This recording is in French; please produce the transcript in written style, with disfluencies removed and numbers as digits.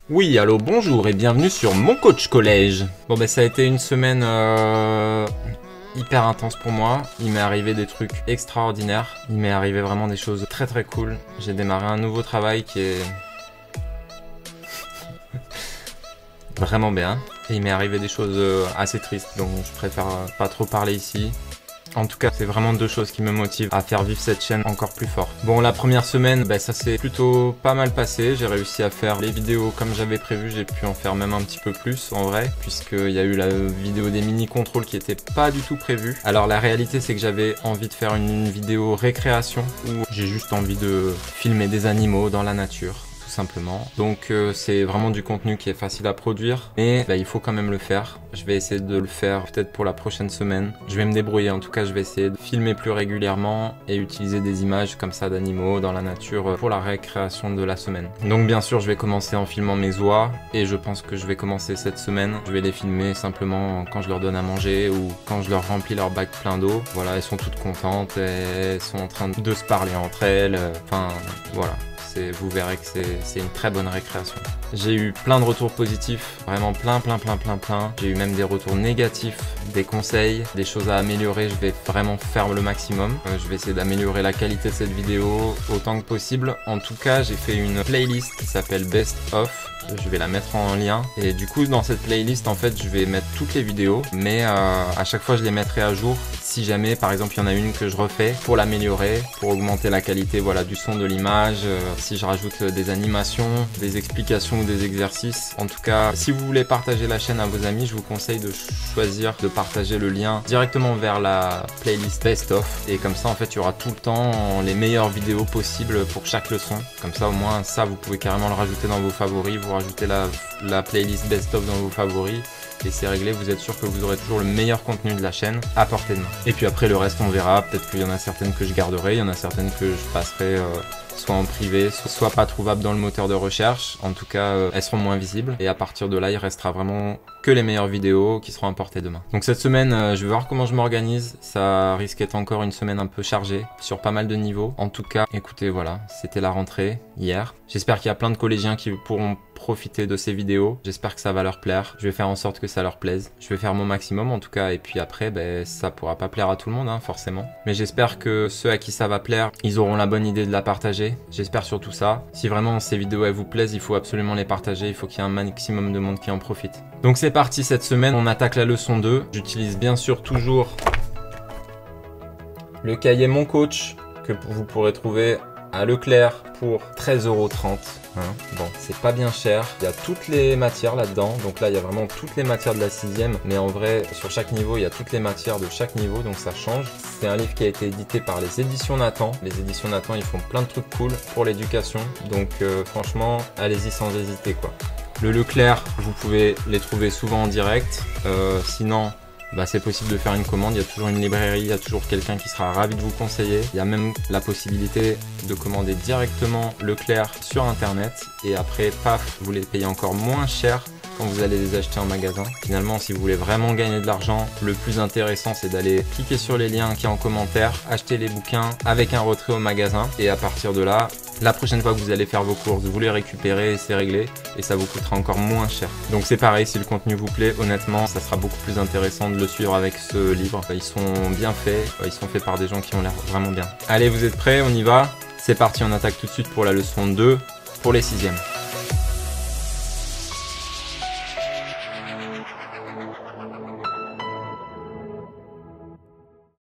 Oui, allô, bonjour et bienvenue sur mon coach collège. Bon bah ça a été une semaine hyper intense pour moi. Il m'est arrivé des trucs extraordinaires. Il m'est arrivé vraiment des choses très très cool. J'ai démarré un nouveau travail qui est vraiment bien. Et il m'est arrivé des choses assez tristes, donc je préfère pas trop parler ici. En tout cas, c'est vraiment deux choses qui me motivent à faire vivre cette chaîne encore plus fort. Bon, la première semaine, ça s'est plutôt pas mal passé. J'ai réussi à faire les vidéos comme j'avais prévu. J'ai pu en faire même un petit peu plus en vrai, puisqu'il y a eu la vidéo des mini-contrôles qui était pas du tout prévue. Alors la réalité, c'est que j'avais envie de faire une vidéo récréation où j'ai juste envie de filmer des animaux dans la nature. Simplement. Donc c'est vraiment du contenu qui est facile à produire, mais il faut quand même le faire. Je vais essayer de le faire peut-être pour la prochaine semaine. Je vais me débrouiller, en tout cas je vais essayer de filmer plus régulièrement et utiliser des images comme ça d'animaux dans la nature pour la récréation de la semaine. Donc bien sûr je vais commencer en filmant mes oies et je pense que je vais commencer cette semaine. Je vais les filmer simplement quand je leur donne à manger ou quand je leur remplis leur bac plein d'eau. Voilà, elles sont toutes contentes, elles sont en train de se parler entre elles, enfin voilà. Vous verrez que c'est une très bonne récréation. J'ai eu plein de retours positifs, vraiment plein. J'ai eu même des retours négatifs, des conseils, des choses à améliorer. Je vais vraiment faire le maximum. Je vais essayer d'améliorer la qualité de cette vidéo autant que possible. En tout cas, j'ai fait une playlist qui s'appelle Best of. Je vais la mettre en lien et du coup dans cette playlist en fait je vais mettre toutes les vidéos mais à chaque fois je les mettrai à jour si jamais par exemple il y en a une que je refais pour l'améliorer, pour augmenter la qualité voilà, du son, de l'image, si je rajoute des animations, des explications ou des exercices. En tout cas si vous voulez partager la chaîne à vos amis, je vous conseille de choisir de partager le lien directement vers la playlist Best of et comme ça en fait il y aura tout le temps les meilleures vidéos possibles pour chaque leçon. Comme ça au moins ça vous pouvez carrément le rajouter dans vos favoris, vous rajoutez la playlist Best of dans vos favoris et c'est réglé, vous êtes sûr que vous aurez toujours le meilleur contenu de la chaîne à portée de main. Et puis après le reste on verra, peut-être qu'il y en a certaines que je garderai, il y en a certaines que je passerai soit en privé, soit pas trouvables dans le moteur de recherche. En tout cas, elles seront moins visibles. Et à partir de là, il restera vraiment que les meilleures vidéos qui seront à portée de main. Donc cette semaine, je vais voir comment je m'organise. Ça risque d'être encore une semaine un peu chargée sur pas mal de niveaux. En tout cas, écoutez, voilà, c'était la rentrée hier. J'espère qu'il y a plein de collégiens qui pourront profiter de ces vidéos. J'espère que ça va leur plaire. Je vais faire en sorte que ça leur plaise. Je vais faire mon maximum en tout cas. Et puis après, ça pourra pas plaire à tout le monde, hein, forcément. Mais j'espère que ceux à qui ça va plaire, ils auront la bonne idée de la partager. J'espère surtout ça. Si vraiment ces vidéos elles vous plaisent, il faut absolument les partager. Il faut qu'il y ait un maximum de monde qui en profite. Donc c'est parti cette semaine. On attaque la leçon 2. J'utilise bien sûr toujours le cahier Mon Coach que vous pourrez trouver à Leclerc pour 13,30 €. Bon, c'est pas bien cher. Il y a toutes les matières là-dedans. Donc là, il y a vraiment toutes les matières de la 6e. Mais en vrai, sur chaque niveau, il y a toutes les matières de chaque niveau. Donc ça change. C'est un livre qui a été édité par les éditions Nathan. Les éditions Nathan, ils font plein de trucs cool pour l'éducation. Donc franchement, allez-y sans hésiter, quoi. Le Leclerc, vous pouvez les trouver souvent en direct. Sinon, c'est possible de faire une commande, il y a toujours une librairie, il y a toujours quelqu'un qui sera ravi de vous conseiller. Il y a même la possibilité de commander directement Leclerc sur internet et après, paf, vous les payez encore moins cher quand vous allez les acheter en magasin. Finalement, si vous voulez vraiment gagner de l'argent, le plus intéressant c'est d'aller cliquer sur les liens qui sont en commentaire, acheter les bouquins avec un retrait au magasin et à partir de là, la prochaine fois que vous allez faire vos courses, vous les récupérez et c'est réglé et ça vous coûtera encore moins cher. Donc c'est pareil, si le contenu vous plaît, honnêtement, ça sera beaucoup plus intéressant de le suivre avec ce livre. Ils sont bien faits, ils sont faits par des gens qui ont l'air vraiment bien. Allez, vous êtes prêts? On y va? C'est parti, on attaque tout de suite pour la leçon 2 pour les 6e.